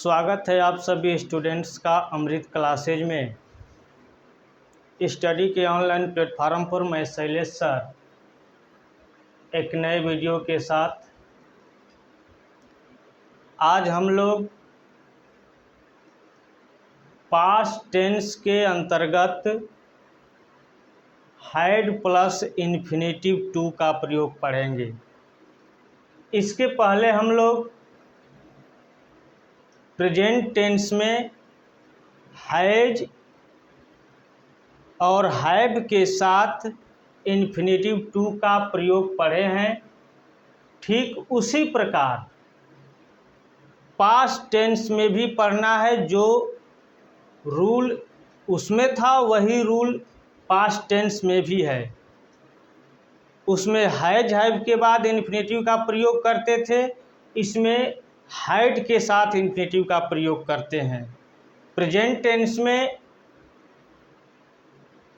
स्वागत है आप सभी स्टूडेंट्स का अमृत क्लासेज में। स्टडी के ऑनलाइन प्लेटफार्म पर मैं शैलेश सर एक नए वीडियो के साथ आज हम लोग पास्ट टेंस के अंतर्गत हैड प्लस इन्फिनेटिव टू का प्रयोग पढ़ेंगे। इसके पहले हम लोग प्रेजेंट टेंस में हैज और हैव के साथ इन्फिनेटिव टू का प्रयोग पढ़े हैं। ठीक उसी प्रकार पास्ट टेंस में भी पढ़ना है। जो रूल उसमें था वही रूल पास्ट टेंस में भी है। उसमें हैज हैव के बाद इन्फिनेटिव का प्रयोग करते थे, इसमें हैड के साथ इन्फिनेटिव का प्रयोग करते हैं। प्रेजेंट टेंस में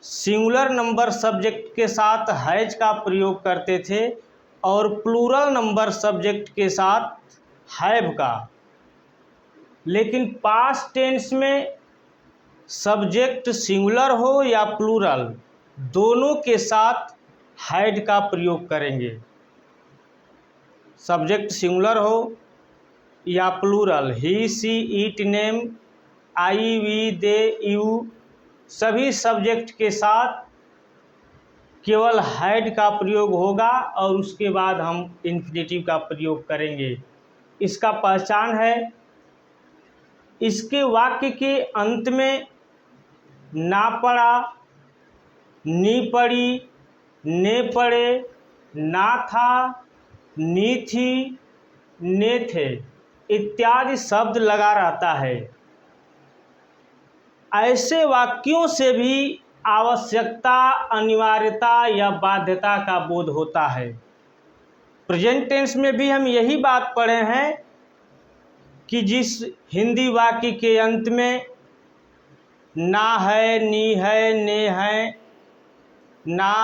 सिंगुलर नंबर सब्जेक्ट के साथ हैज का प्रयोग करते थे और प्लूरल नंबर सब्जेक्ट के साथ हैव का। लेकिन पास्ट टेंस में सब्जेक्ट सिंगुलर हो या प्लूरल, दोनों के साथ हैड का प्रयोग करेंगे। सब्जेक्ट सिंगुलर हो या plural, he she it name, I we they you, सभी सब्जेक्ट के साथ केवल हैड का प्रयोग होगा और उसके बाद हम इन्फिनेटिव का प्रयोग करेंगे। इसका पहचान है, इसके वाक्य के अंत में ना पड़ा, नी पड़ी, ने पड़े, ना था, नी थी, ने थे इत्यादि शब्द लगा रहता है। ऐसे वाक्यों से भी आवश्यकता, अनिवार्यता या बाध्यता का बोध होता है। प्रेजेंट टेंस में भी हम यही बात पढ़े हैं कि जिस हिंदी वाक्य के अंत में ना है, नी है, ने है, ना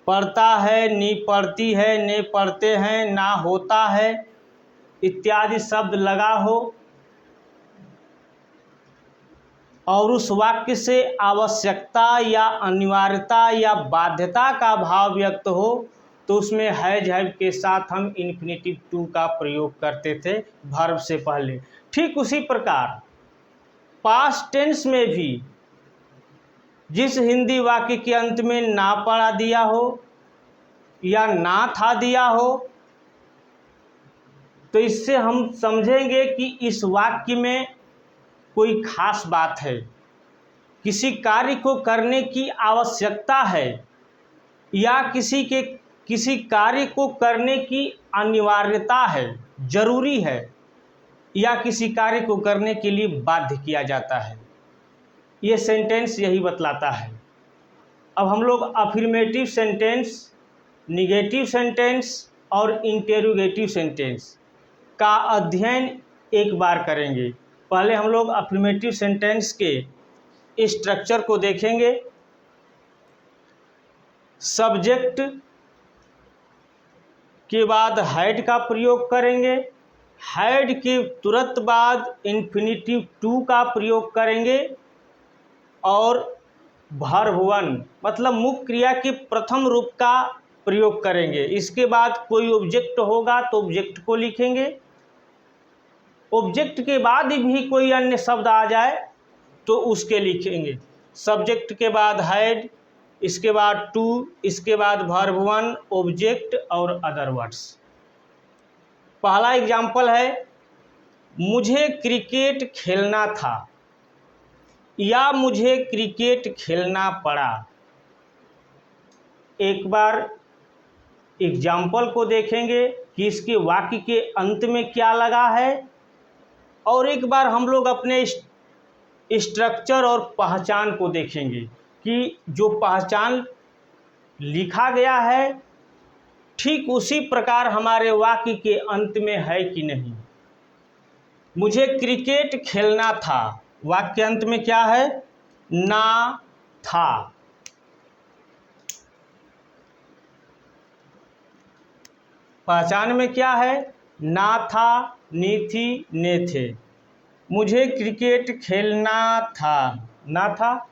पढ़ता है, नी पढ़ती है, ने पढ़ते हैं, ना होता है इत्यादि शब्द लगा हो और उस वाक्य से आवश्यकता या अनिवार्यता या बाध्यता का भाव व्यक्त हो, तो उसमें हैज हैव के साथ हम इन्फिनेटिव टू का प्रयोग करते थे वर्ब से पहले। ठीक उसी प्रकार पास्ट टेंस में भी जिस हिंदी वाक्य के अंत में ना पड़ा दिया हो या ना था दिया हो, तो इससे हम समझेंगे कि इस वाक्य में कोई खास बात है, किसी कार्य को करने की आवश्यकता है या किसी कार्य को करने की अनिवार्यता है, जरूरी है, या किसी कार्य को करने के लिए बाध्य किया जाता है। ये सेंटेंस यही बतलाता है। अब हम लोग अफर्मेटिव सेंटेंस, निगेटिव सेंटेंस और इंटेरोगेटिव सेंटेंस का अध्ययन एक बार करेंगे। पहले हम लोग अफर्मेटिव सेंटेंस के स्ट्रक्चर को देखेंगे। सब्जेक्ट के बाद हैड का प्रयोग करेंगे, हैड के तुरंत बाद इन्फिनेटिव टू का प्रयोग करेंगे और वर्ब वन मतलब मुख्य क्रिया के प्रथम रूप का प्रयोग करेंगे। इसके बाद कोई ऑब्जेक्ट होगा तो ऑब्जेक्ट को लिखेंगे। ऑब्जेक्ट के बाद भी कोई अन्य शब्द आ जाए तो उसके लिखेंगे। सब्जेक्ट के बाद हैड, इसके बाद टू, इसके बाद वर्ब वन, ऑब्जेक्ट और अदर वर्ड्स। पहला एग्जाम्पल है, मुझे क्रिकेट खेलना था या मुझे क्रिकेट खेलना पड़ा। एक बार एग्जाम्पल को देखेंगे कि इसके वाक्य के अंत में क्या लगा है और एक बार हम लोग अपने स्ट्रक्चर और पहचान को देखेंगे कि जो पहचान लिखा गया है ठीक उसी प्रकार हमारे वाक्य के अंत में है कि नहीं। मुझे क्रिकेट खेलना था, वाक्य अंत में क्या है? ना था। पहचान में क्या है? ना था, नी थी, ने थे। मुझे क्रिकेट खेलना था, ना था,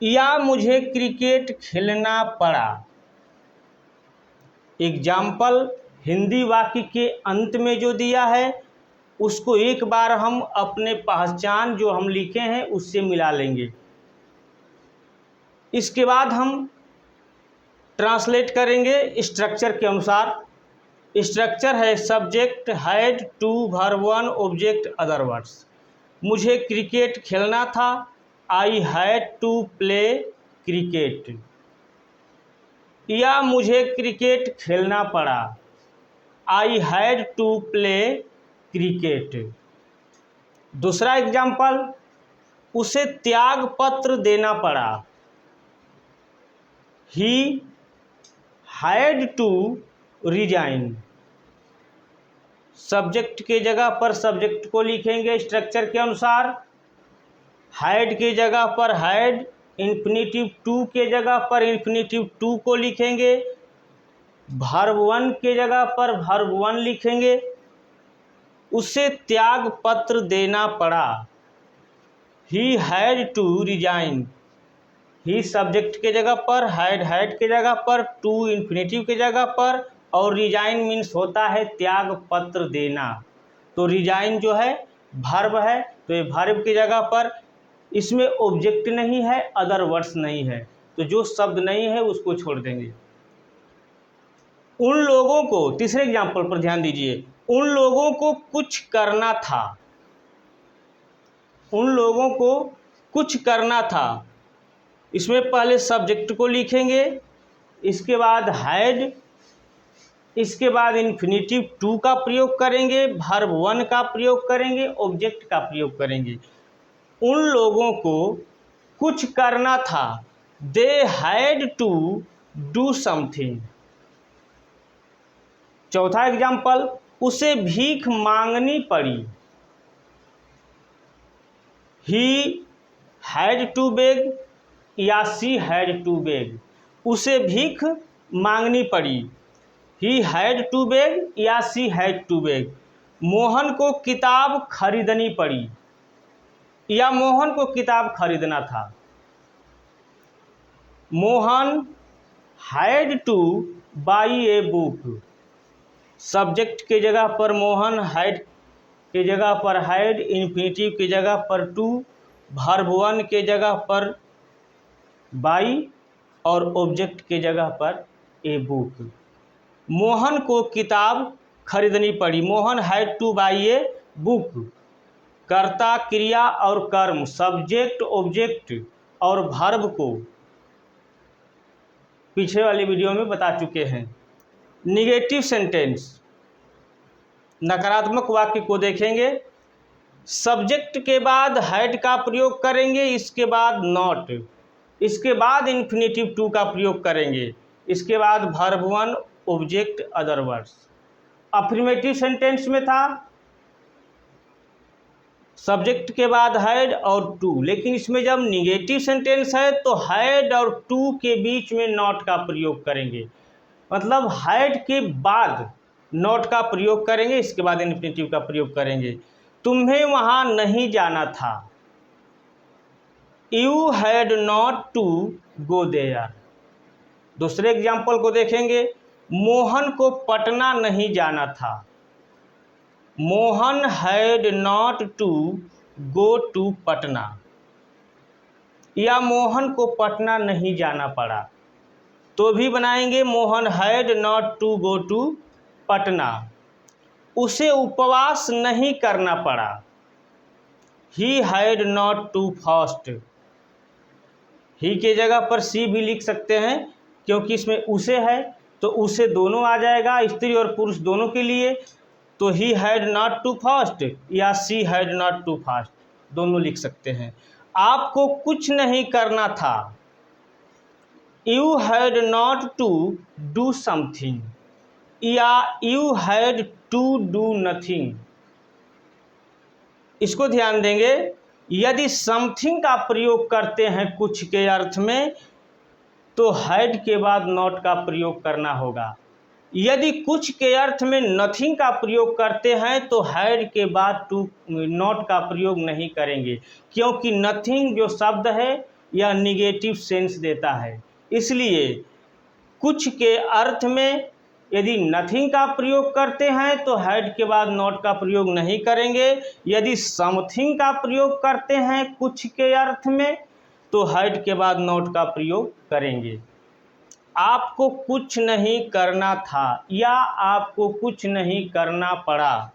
या मुझे क्रिकेट खेलना पड़ा। एग्जाम्पल हिंदी वाक्य के अंत में जो दिया है उसको एक बार हम अपने पहचान जो हम लिखे हैं उससे मिला लेंगे। इसके बाद हम ट्रांसलेट करेंगे स्ट्रक्चर के अनुसार। स्ट्रक्चर है subject had to verb one object other words. मुझे क्रिकेट खेलना था, I had to play cricket, या मुझे क्रिकेट खेलना पड़ा, I had to play cricket. दूसरा एग्जाम्पल, उसे त्याग पत्र देना पड़ा, he had to resign. Subject के जगह पर सब्जेक्ट को लिखेंगे स्ट्रक्चर के अनुसार। हैड के जगह पर हैड, इन्फिनिटिव टू के जगह पर इन्फिनिटिव टू को लिखेंगे, वर्ब वन के जगह पर वर्ब वन लिखेंगे। उसे त्याग पत्र देना पड़ा, he had to resign. He subject के जगह पर, हैड के जगह पर, टू इन्फिनिटिव के जगह पर, और रिजाइन मीन्स होता है त्याग पत्र देना। तो रिजाइन जो है वर्ब है, तो ये वर्ब की जगह पर, इसमें ऑब्जेक्ट नहीं है, अदर वर्ड्स नहीं है, तो जो शब्द नहीं है उसको छोड़ देंगे। उन लोगों को, तीसरे एग्जाम्पल पर ध्यान दीजिए, उन लोगों को कुछ करना था, उन लोगों को कुछ करना था। इसमें पहले सब्जेक्ट को लिखेंगे, इसके बाद हैड, इसके बाद इन्फिनिटिव टू का प्रयोग करेंगे, वर्ब वन का प्रयोग करेंगे, ऑब्जेक्ट का प्रयोग करेंगे। उन लोगों को कुछ करना था, they had to do something. चौथा एग्जाम्पल, उसे भीख मांगनी पड़ी, ही हैड टू बेग, या सी हैड टू बेग। उसे भीख मांगनी पड़ी, ही हैड टू बेग या she had to beg. Mohan को किताब खरीदनी पड़ी, या मोहन को किताब खरीदना था। Mohan had two by a book. Subject के जगह पर मोहन, हैड के जगह पर हैड, इन्फिनिटिव की जगह पर टू, वर्ब वन के जगह पर बाई, और ऑब्जेक्ट के जगह पर ए बुक। मोहन को किताब खरीदनी पड़ी, Mohan had two by a book. कर्ता, क्रिया और कर्म, सब्जेक्ट, ऑब्जेक्ट और वर्ब को पीछे वाली वीडियो में बता चुके हैं। निगेटिव सेंटेंस, नकारात्मक वाक्य को देखेंगे। सब्जेक्ट के बाद हैड का प्रयोग करेंगे, इसके बाद नॉट, इसके बाद इन्फिनिटिव टू का प्रयोग करेंगे, इसके बाद verb one, object, other words. Affirmative sentence में था सब्जेक्ट के बाद हैड और टू, लेकिन इसमें जब निगेटिव सेंटेंस है तो हैड और टू के बीच में नॉट का प्रयोग करेंगे। मतलब हैड के बाद नॉट का प्रयोग करेंगे, इसके बाद इन्फिनिटिव का प्रयोग करेंगे। तुम्हें वहाँ नहीं जाना था, you had not to go there. दूसरे एग्जाम्पल को देखेंगे, मोहन को पटना नहीं जाना था, Mohan had not to go to Patna, या मोहन को पटना नहीं जाना पड़ा। तो भी बनाएंगे Mohan had not to go to Patna. उसे उपवास नहीं करना पड़ा, he had not to fast. He के जगह पर सी भी लिख सकते हैं, क्योंकि इसमें उसे है तो उसे दोनों आ जाएगा, स्त्री और पुरुष दोनों के लिए। तो he had not to fast या she had not to fast, दोनों लिख सकते हैं। आपको कुछ नहीं करना था, you had not to do something, या you had to do nothing. इसको ध्यान देंगे, यदि समथिंग का प्रयोग करते हैं कुछ के अर्थ में तो हैड के बाद नॉट का प्रयोग करना होगा। यदि कुछ के अर्थ में नथिंग का प्रयोग करते हैं तो हैड के बाद टू नॉट का प्रयोग नहीं करेंगे, क्योंकि नथिंग जो शब्द है यह निगेटिव सेंस देता है। इसलिए कुछ के अर्थ में यदि नथिंग का प्रयोग करते हैं तो हैड के बाद नॉट का प्रयोग नहीं करेंगे। यदि समथिंग का प्रयोग करते हैं कुछ के अर्थ में तो हैड के बाद नॉट का प्रयोग करेंगे। आपको कुछ नहीं करना था या आपको कुछ नहीं करना पड़ा।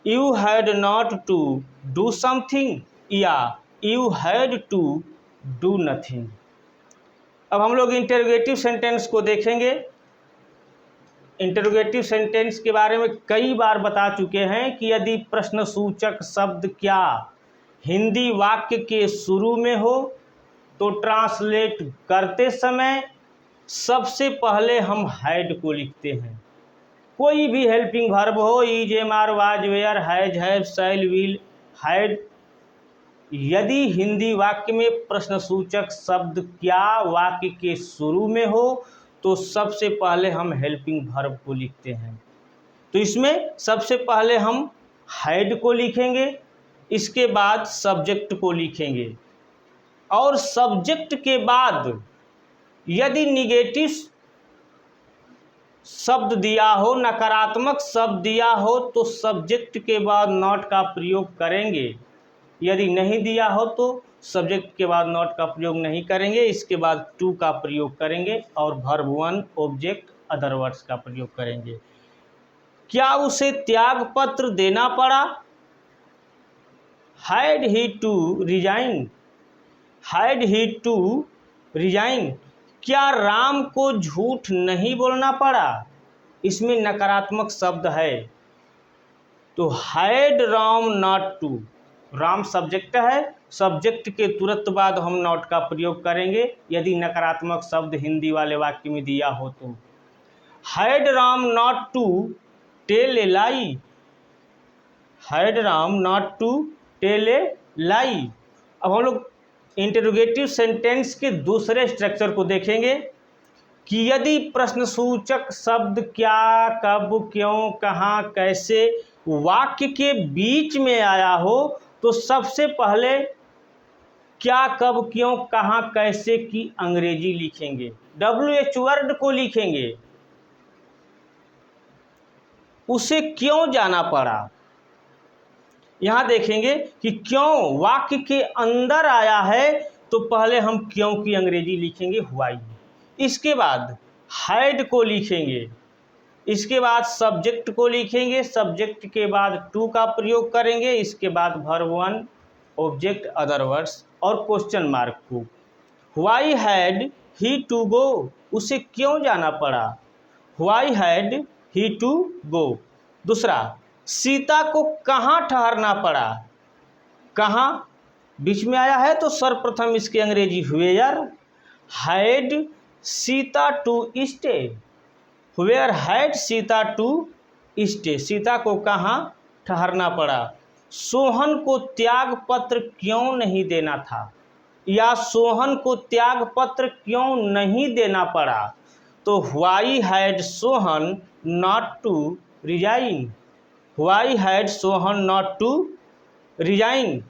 You had not to do something या you had to do nothing. अब हम लोग इंटरोगेटिव सेंटेंस को देखेंगे। इंटरोगेटिव सेंटेंस के बारे में कई बार बता चुके हैं कि यदि प्रश्नसूचक शब्द क्या हिंदी वाक्य के शुरू में हो तो ट्रांसलेट करते समय सबसे पहले हम हैड को लिखते हैं। कोई भी हेल्पिंग वर्ब हो, is, am, are, was, were, has, have, shall, will, had, यदि हिंदी वाक्य में प्रश्नसूचक शब्द क्या वाक्य के शुरू में हो तो सबसे पहले हम हेल्पिंग वर्ब को लिखते हैं। तो इसमें सबसे पहले हम हैड को लिखेंगे, इसके बाद सब्जेक्ट को लिखेंगे और सब्जेक्ट के बाद यदि निगेटिव शब्द दिया हो, नकारात्मक शब्द दिया हो तो सब्जेक्ट के बाद नॉट का प्रयोग करेंगे। यदि नहीं दिया हो तो सब्जेक्ट के बाद नॉट का प्रयोग नहीं करेंगे, इसके बाद टू का प्रयोग करेंगे और verb one object other words का प्रयोग करेंगे। क्या उसे त्याग पत्र देना पड़ा? Had he to resign, had he to resign. क्या राम को झूठ नहीं बोलना पड़ा? इसमें नकारात्मक शब्द है तो had Ram not to, Ram subject है, सब्जेक्ट के तुरंत बाद हम नॉट का प्रयोग करेंगे यदि नकारात्मक शब्द हिंदी वाले वाक्य में दिया हो तो। Had Ram not to tell a lie, had Ram not to tell a lie. अब हम लोग इंटरोगेटिव सेंटेंस के दूसरे स्ट्रक्चर को देखेंगे कि यदि प्रश्नसूचक शब्द क्या, कब, क्यों, कहाँ, कैसे वाक्य के बीच में आया हो तो सबसे पहले क्या, कब, क्यों, कहाँ, कैसे की अंग्रेजी लिखेंगे, WH वर्ड को लिखेंगे। उसे क्यों जाना पड़ा, यहाँ देखेंगे कि क्यों वाक्य के अंदर आया है तो पहले हम क्यों की अंग्रेजी लिखेंगे व्हाई, इसके बाद हैड को लिखेंगे, इसके बाद सब्जेक्ट को लिखेंगे, सब्जेक्ट के बाद टू का प्रयोग करेंगे, इसके बाद verb one object other words और क्वेश्चन मार्क को। Why had he to go, उसे क्यों जाना पड़ा, why had he to go. दूसरा, सीता को कहाँ ठहरना पड़ा, कहाँ बीच में आया है तो सर्वप्रथम इसकी अंग्रेजी where, had Sita to stay, where had Sita to stay, Sita को कहाँ ठहरना पड़ा। सोहन को त्याग पत्र क्यों नहीं देना था या सोहन को त्याग पत्र क्यों नहीं देना पड़ा तो why had Sohan not to resign, why had Sohan not to resign.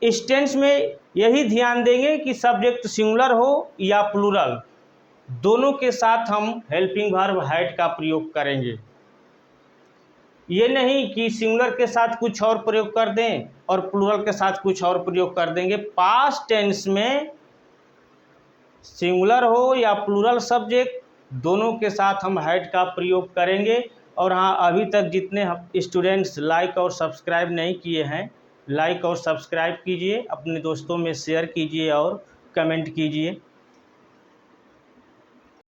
इस टेंस में यही ध्यान देंगे कि सब्जेक्ट सिंगुलर हो या प्लूरल, दोनों के साथ हम हेल्पिंग वर्ब हैड का प्रयोग करेंगे। ये नहीं कि सिंगुलर के साथ कुछ और प्रयोग कर दें और प्लूरल के साथ कुछ और प्रयोग कर देंगे। पास्ट टेंस में सिंगुलर हो या प्लूरल सब्जेक्ट दोनों के साथ हम हैड का प्रयोग करेंगे। और हाँ, अभी तक जितने स्टूडेंट्स लाइक और सब्सक्राइब नहीं किए हैं, लाइक और सब्सक्राइब कीजिए, अपने दोस्तों में शेयर कीजिए और कमेंट कीजिए।